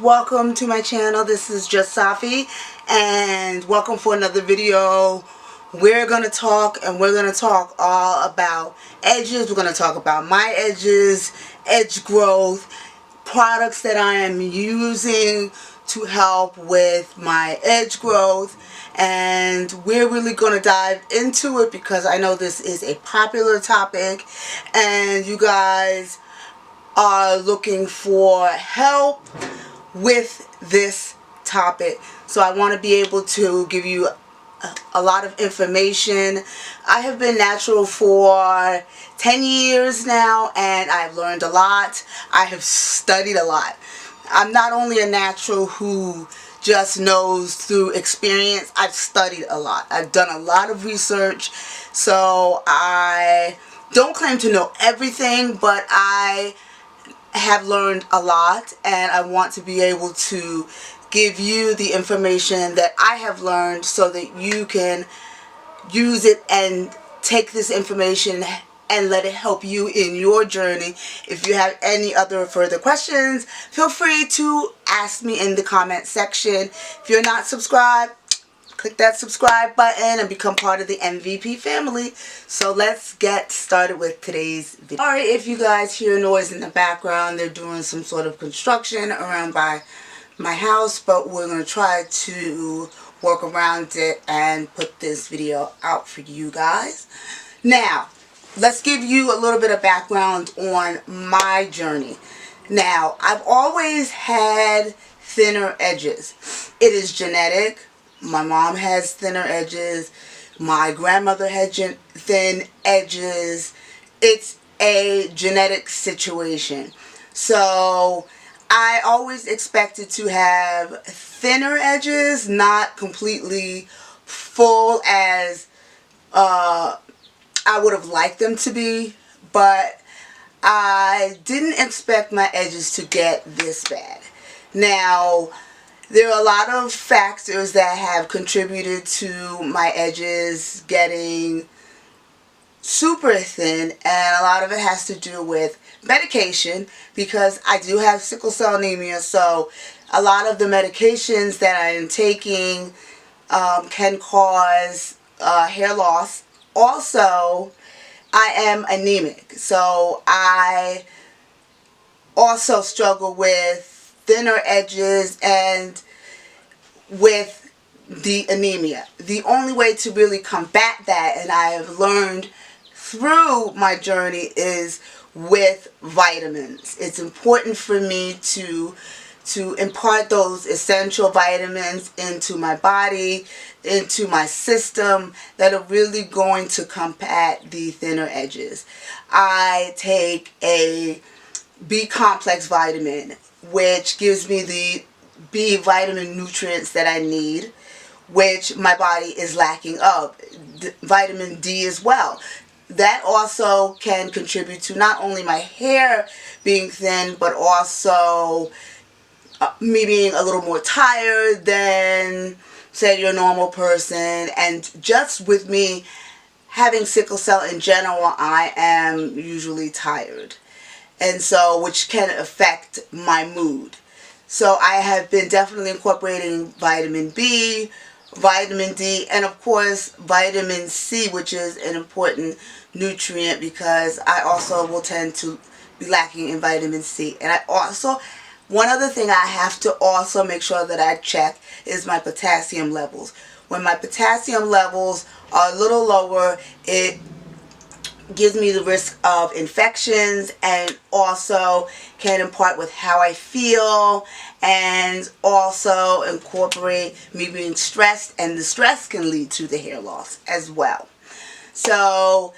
welcome to my channel. This is just Safi, and welcome for another video. We're going to talk all about edges. We're going to talk about my edges, edge growth, products that I am using to help with my edge growth, and we're really going to dive into it because I know this is a popular topic and you guys are looking for help with this topic. So I want to be able to give you a lot of information. I have been natural for 10 years now and I've learned a lot. I have studied a lot. I'm not only a natural who just knows through experience. I've studied a lot. I've done a lot of research. So I don't claim to know everything, but I have learned a lot, and I want to be able to give you the information that I have learned so that you can use it and take this information and let it help you in your journey. If you have any other further questions, feel free to ask me in the comment section. If you're not subscribed, click that subscribe button and become part of the MVP family. So let's get started with today's video. Sorry if you guys hear noise in the background. They're doing some sort of construction around by my house, but we're going to try to work around it and put this video out for you guys. Now, let's give you a little bit of background on my journey. Now, I've always had thinner edges. It is genetic. My mom has thinner edges. My grandmother had thin edges. It's a genetic situation. So I always expected to have thinner edges, not completely full as I would have liked them to be, but I didn't expect my edges to get this bad. Now, there are a lot of factors that have contributed to my edges getting super thin, and a lot of it has to do with medication because I do have sickle cell anemia, so a lot of the medications that I am taking can cause hair loss. Also, I am anemic, so I also struggle with thinner edges and with the anemia. The only way to really combat that, and I have learned through my journey, is with vitamins. It's important for me to impart those essential vitamins into my body, into my system, that are really going to combat the thinner edges. I take a B complex vitamin, which gives me the B vitamin nutrients that I need, which my body is lacking of. Vitamin D as well. That also can contribute to not only my hair being thin, but also me being a little more tired than, say, your normal person. And just with me having sickle cell in general, I am usually tired. And so, which can affect my mood. So I have been definitely incorporating vitamin B, vitamin D, and of course vitamin C, which is an important nutrient because I also will tend to be lacking in vitamin C. And I also, one other thing I have to also make sure that I check is my potassium levels. When my potassium levels are a little lower, it gives me the risk of infections and also can impart with how I feel, and also incorporate me being stressed, and the stress can lead to the hair loss as well. So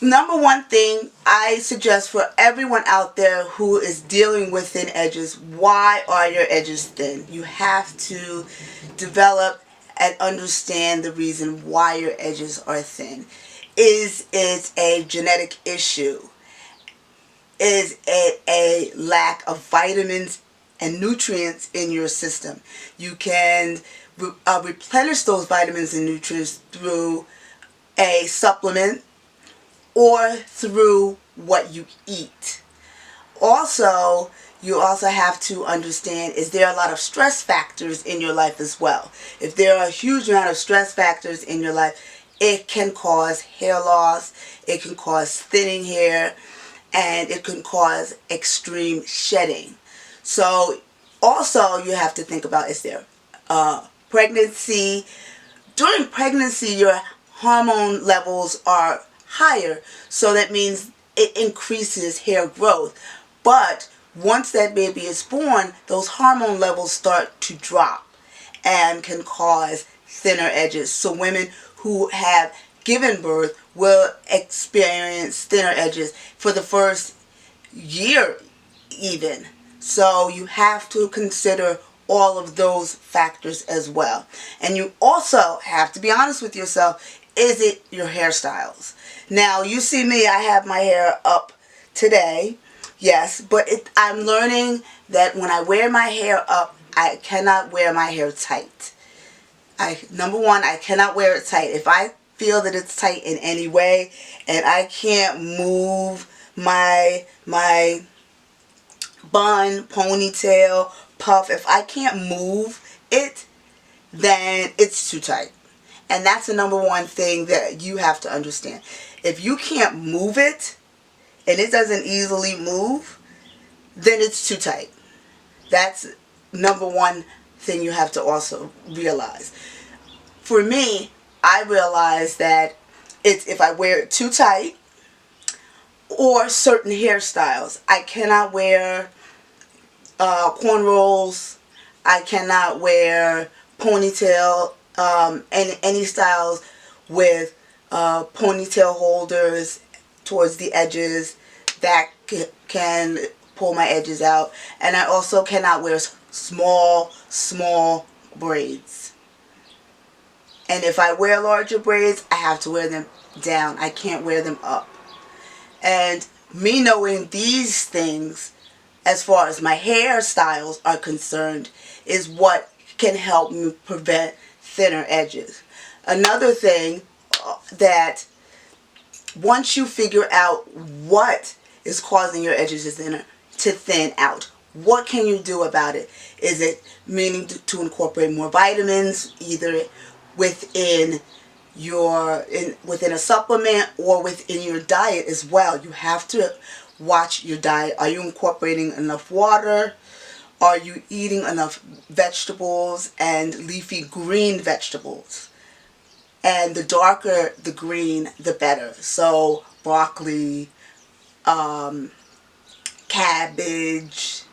number one thing I suggest for everyone out there who is dealing with thin edges, why are your edges thin? You have to develop and understand the reason why your edges are thin. Is it a genetic issue? Is it a lack of vitamins and nutrients in your system? You can replenish those vitamins and nutrients through a supplement or through what you eat. Also, you also have to understand, is there a lot of stress factors in your life as well? If there are a huge amount of stress factors in your life, it can cause hair loss, it can cause thinning hair, and it can cause extreme shedding. So also you have to think about, is there pregnancy? During pregnancy, your hormone levels are higher, so that means it increases hair growth. But once that baby is born, those hormone levels start to drop and can cause thinner edges. So women who have given birth will experience thinner edges for the first year even. So you have to consider all of those factors as well. And you also have to be honest with yourself. Is it your hairstyles? Now, you see me, I have my hair up today. Yes, but I'm learning that when I wear my hair up, I cannot wear my hair tight. Number one, I cannot wear it tight. If I feel that it's tight in any way and I can't move my bun, ponytail, puff, if I can't move it, then it's too tight. And that's the number one thing that you have to understand. If you can't move it and it doesn't easily move, then it's too tight. That's number one thing you have to also realize. For me, I realize that it's if I wear it too tight or certain hairstyles. I cannot wear cornrows. I cannot wear ponytail, any styles with ponytail holders towards the edges that can pull my edges out. And I also cannot wear small braids. And if I wear larger braids, I have to wear them down. I can't wear them up. And me knowing these things, as far as my hairstyles are concerned, is what can help me prevent thinner edges. Another thing that once you figure out what is causing your edges to thin out, what can you do about it? Is it meaning to incorporate more vitamins, either within within a supplement or within your diet as well? You have to watch your diet. Are you incorporating enough water? Are you eating enough vegetables and leafy green vegetables? And the darker the green, the better. So broccoli, cabbage.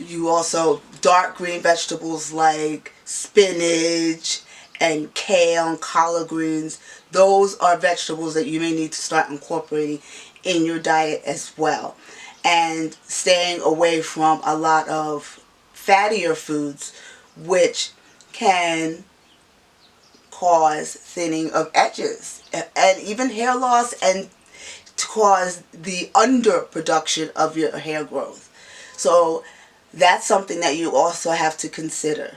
You also dark green vegetables like spinach and kale and collard greens. Those are vegetables that you may need to start incorporating in your diet as well. And staying away from a lot of fattier foods, which can cause thinning of edges and even hair loss, and to cause the underproduction of your hair growth. So that's something that you also have to consider.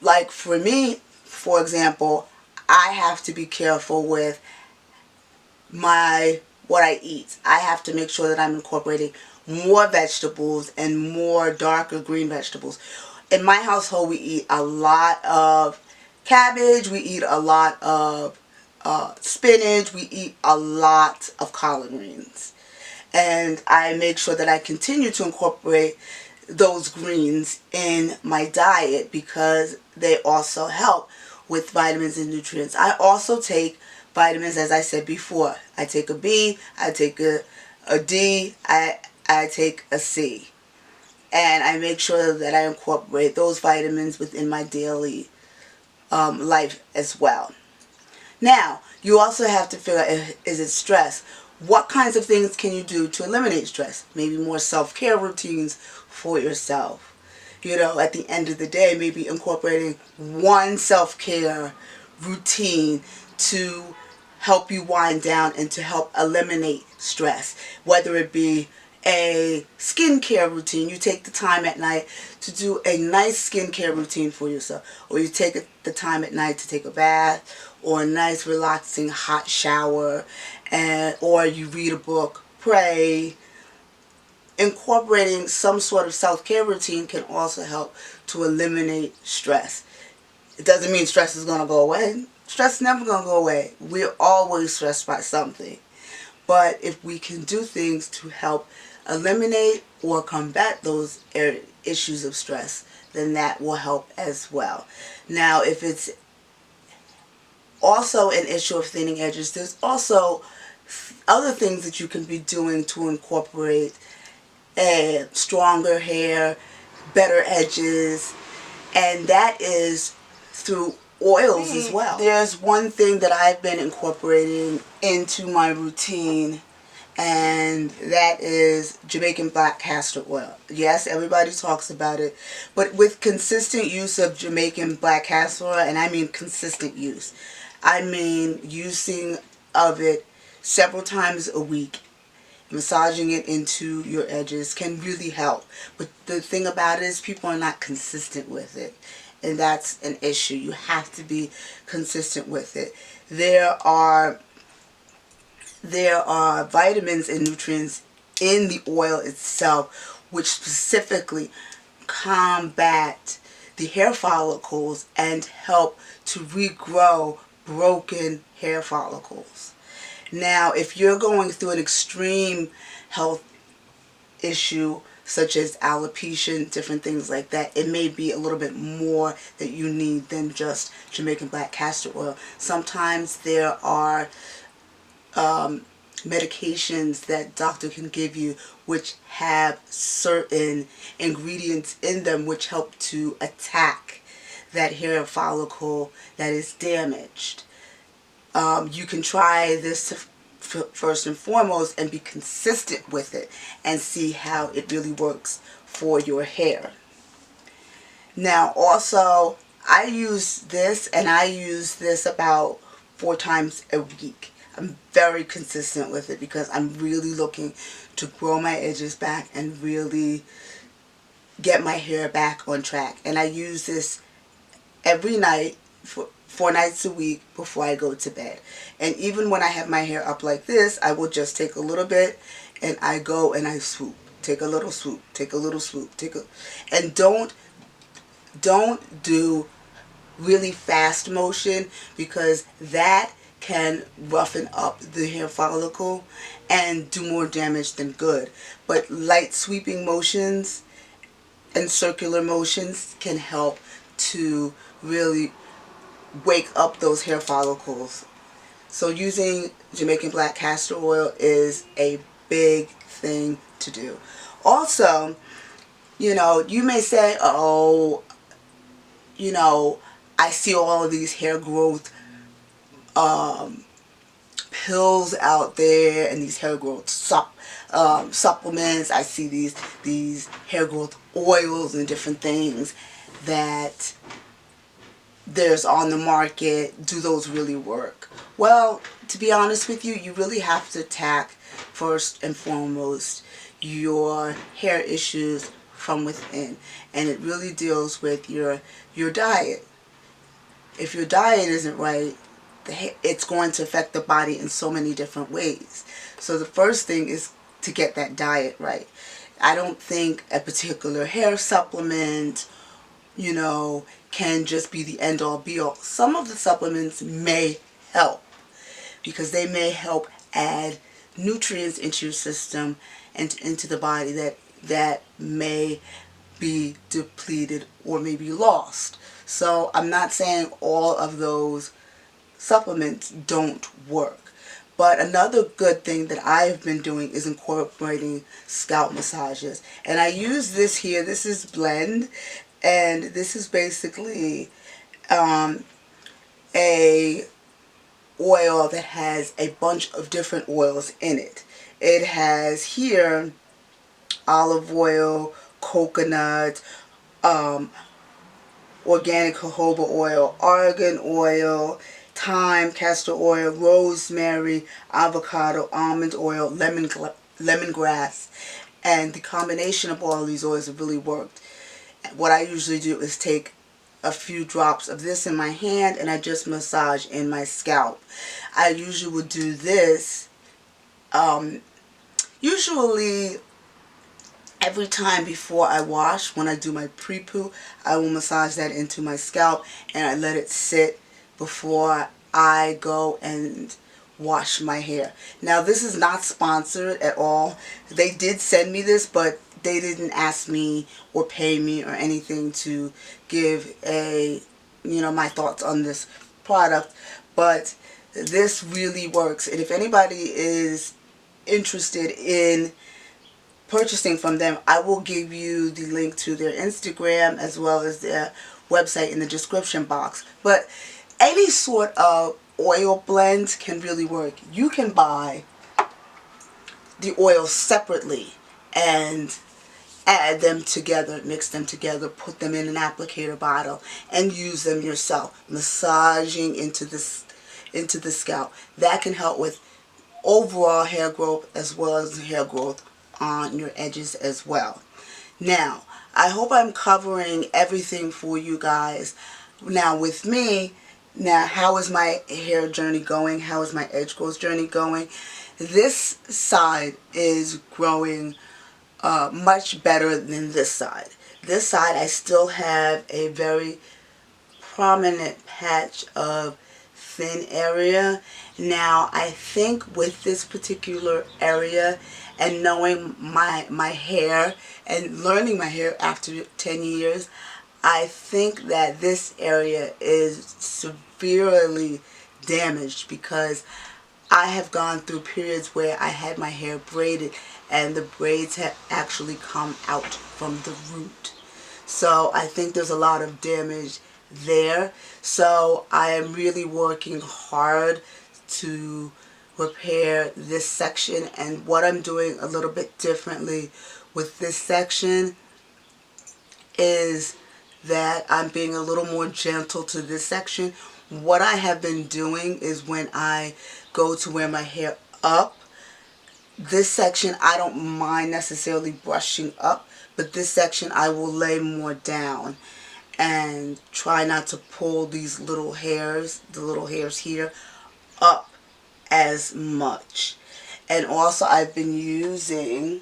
Like for me, for example, I have to be careful with what I eat. I have to make sure that I'm incorporating more vegetables and more darker green vegetables. In my household, we eat a lot of cabbage, we eat a lot of spinach, we eat a lot of collard greens. And I make sure that I continue to incorporate those greens in my diet because they also help with vitamins and nutrients. I also take vitamins, as I said before. I take a B, I take a D, I take a C. And I make sure that I incorporate those vitamins within my daily life as well. Now, you also have to figure out, is it stress? What kinds of things can you do to eliminate stress? Maybe more self-care routines for yourself. You know, at the end of the day, maybe incorporating one self-care routine to help you wind down and to help eliminate stress. Whether it be a skincare routine, you take the time at night to do a nice skincare routine for yourself, or you take the time at night to take a bath or a nice relaxing hot shower, or you read a book, pray, incorporating some sort of self-care routine can also help to eliminate stress. It doesn't mean stress is going to go away. Stress is never going to go away. We're always stressed by something. But if we can do things to help eliminate or combat those issues of stress, then that will help as well. Now, if it's also an issue of thinning edges, there's also other things that you can be doing to incorporate stronger hair, better edges, and that is through oils as well. There's one thing that I've been incorporating into my routine, and that is Jamaican black castor oil. Yes, everybody talks about it, but with consistent use of Jamaican black castor oil, and I mean consistent use, I mean using of it several times a week, massaging it into your edges can really help. But the thing about it is people are not consistent with it, and that's an issue. You have to be consistent with it. There are vitamins and nutrients in the oil itself which specifically combat the hair follicles and help to regrow broken hair follicles. Now, if you're going through an extreme health issue such as alopecia and different things like that, it may be a little bit more that you need than just Jamaican black castor oil. Sometimes there are medications that doctor can give you which have certain ingredients in them which help to attack that hair follicle that is damaged. You can try this first and foremost and be consistent with it and see how it really works for your hair. Now also, I use this, and I use this about 4 times a week. I'm very consistent with it because I'm really looking to grow my edges back and really get my hair back on track. And I use this every night for 4 nights a week before I go to bed. And even when I have my hair up like this, I will just take a little bit and I go and I swoop. Take a little swoop, take a little swoop, and don't do really fast motion, because that can roughen up the hair follicle and do more damage than good. But light sweeping motions and circular motions can help to really wake up those hair follicles. So using Jamaican black castor oil is a big thing to do. Also, you may say, oh, I see all of these hair growth pills out there and these hair growth supplements. I see these hair growth oils and different things that there's on the market. Do those really work? Well, to be honest with you, you really have to attack first and foremost your hair issues from within, and it really deals with your diet. If your diet isn't right, it's going to affect the body in so many different ways. So the first thing is to get that diet right. I don't think a particular hair supplement, can just be the end-all be-all. Some of the supplements may help because they may help add nutrients into your system and into the body that may be depleted or may be lost. So I'm not saying all of those supplements don't work. But another good thing that I've been doing is incorporating scalp massages. And I use this here. This is Blend. And this is basically a oil that has a bunch of different oils in it. It has here olive oil, coconut, organic jojoba oil, argan oil, thyme, castor oil, rosemary, avocado, almond oil, lemongrass. And the combination of all of these oils have really worked. What I usually do is take a few drops of this in my hand and I just massage in my scalp. I usually would do this usually every time before I wash, when I do my pre-poo, I will massage that into my scalp and I let it sit before I go and wash my hair. Now this is not sponsored at all. They did send me this, but they didn't ask me or pay me or anything to give my thoughts on this product. But this really works, and if anybody is interested in purchasing from them, I will give you the link to their Instagram as well as their website in the description box. But any sort of oil blend can really work. You can buy the oils separately and add them together, mix them together, put them in an applicator bottle and use them yourself, massaging into the scalp. That can help with overall hair growth as well as hair growth on your edges as well. Now, I hope I'm covering everything for you guys. Now with me, how is my hair journey going? How is my edge growth journey going? This side is growing much better than this side. This side I still have a very prominent patch of thin area. Now I think with this particular area and knowing my hair and learning my hair after 10 years, I think that this area is severely damaged because I have gone through periods where I had my hair braided and the braids have actually come out from the root. So I think there's a lot of damage there. So I am really working hard to repair this section, and what I'm doing a little bit differently with this section is that I'm being a little more gentle to this section. What I have been doing is when I go to wear my hair up, this section I don't mind necessarily brushing up, but this section I will lay more down and try not to pull these little hairs, the little hairs here, up as much. And also I've been using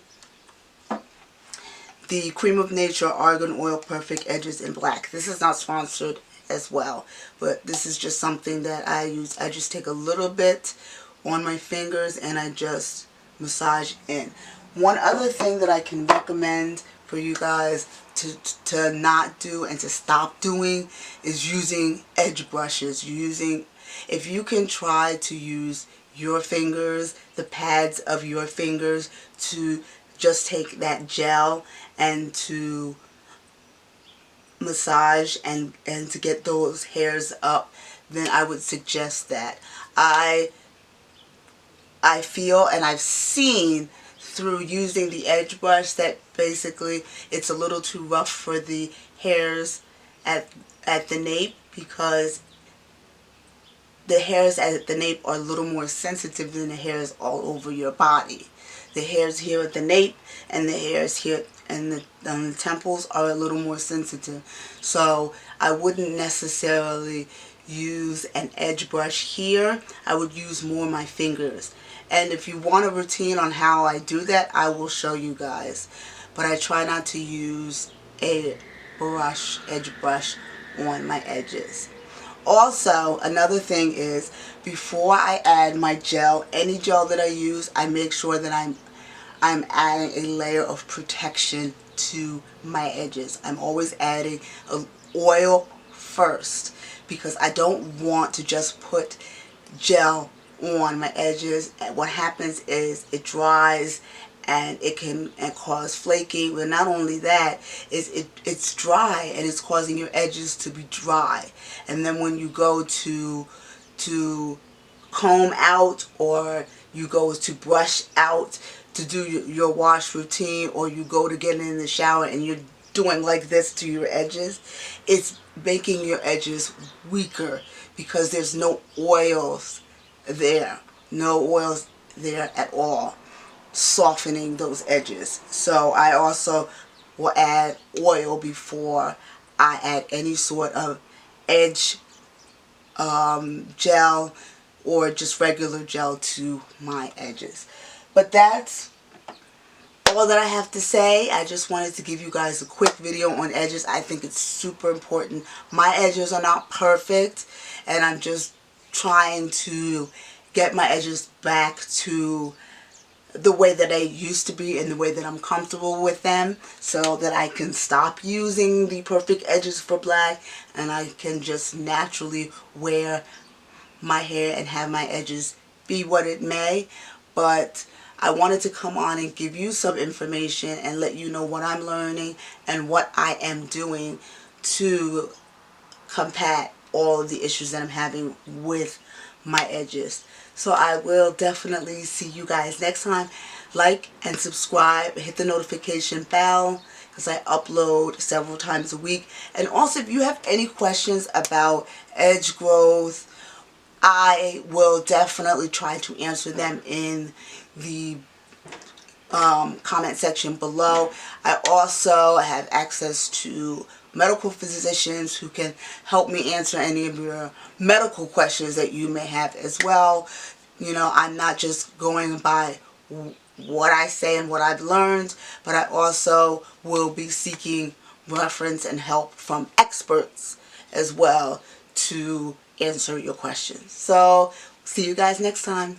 the Cream of Nature Argan Oil Perfect Edges in Black. This is not sponsored as well, but this is just something that I use. I just take a little bit on my fingers and I just massage in. One other thing that I can recommend for you guys to not do and to stop doing is using edge brushes. If you can try to use your fingers, the pads of your fingers, to just take that gel and to massage and to get those hairs up, then I would suggest that. I feel and I've seen through using the edge brush that basically it's a little too rough for the hairs at the nape, because the hairs at the nape are a little more sensitive than the hairs all over your body. The hairs here at the nape and the hairs here and the temples are a little more sensitive. So I wouldn't necessarily use an edge brush here. I would use more my fingers. And if you want a routine on how I do that, I will show you guys. But I try not to use a brush, edge brush on my edges. Also, another thing is, before I add my gel, any gel that I use, I make sure that I'm adding a layer of protection to my edges. I'm always adding an oil first, because I don't want to just put gel on my edges. And what happens is it dries and it can cause flaking. But not only that, it's dry and it's causing your edges to be dry. And then when you go to comb out, or you go to brush out to do your wash routine, or you go to get in the shower and you're doing like this to your edges, it's making your edges weaker because there's no oils there. No oils there at all, softening those edges. So I also will add oil before I add any sort of edge gel or just regular gel to my edges. But that's all that I have to say. I just wanted to give you guys a quick video on edges. I think it's super important. My edges are not perfect, and I'm just trying to get my edges back to the way that they used to be and the way that I'm comfortable with them, so that I can stop using the perfect edges for black and I can just naturally wear my hair and have my edges be what it may. But I wanted to come on and give you some information and let you know what I'm learning and what I am doing to combat all of the issues that I'm having with my edges. So I will definitely see you guys next time. Like and subscribe, hit the notification bell, because I upload several times a week. And also, if you have any questions about edge growth, I will definitely try to answer them in the comment section below. I also have access to medical physicians who can help me answer any of your medical questions that you may have as well. You know, I'm not just going by what I say and what I've learned, but I also will be seeking reference and help from experts as well to answer your questions. So, see you guys next time.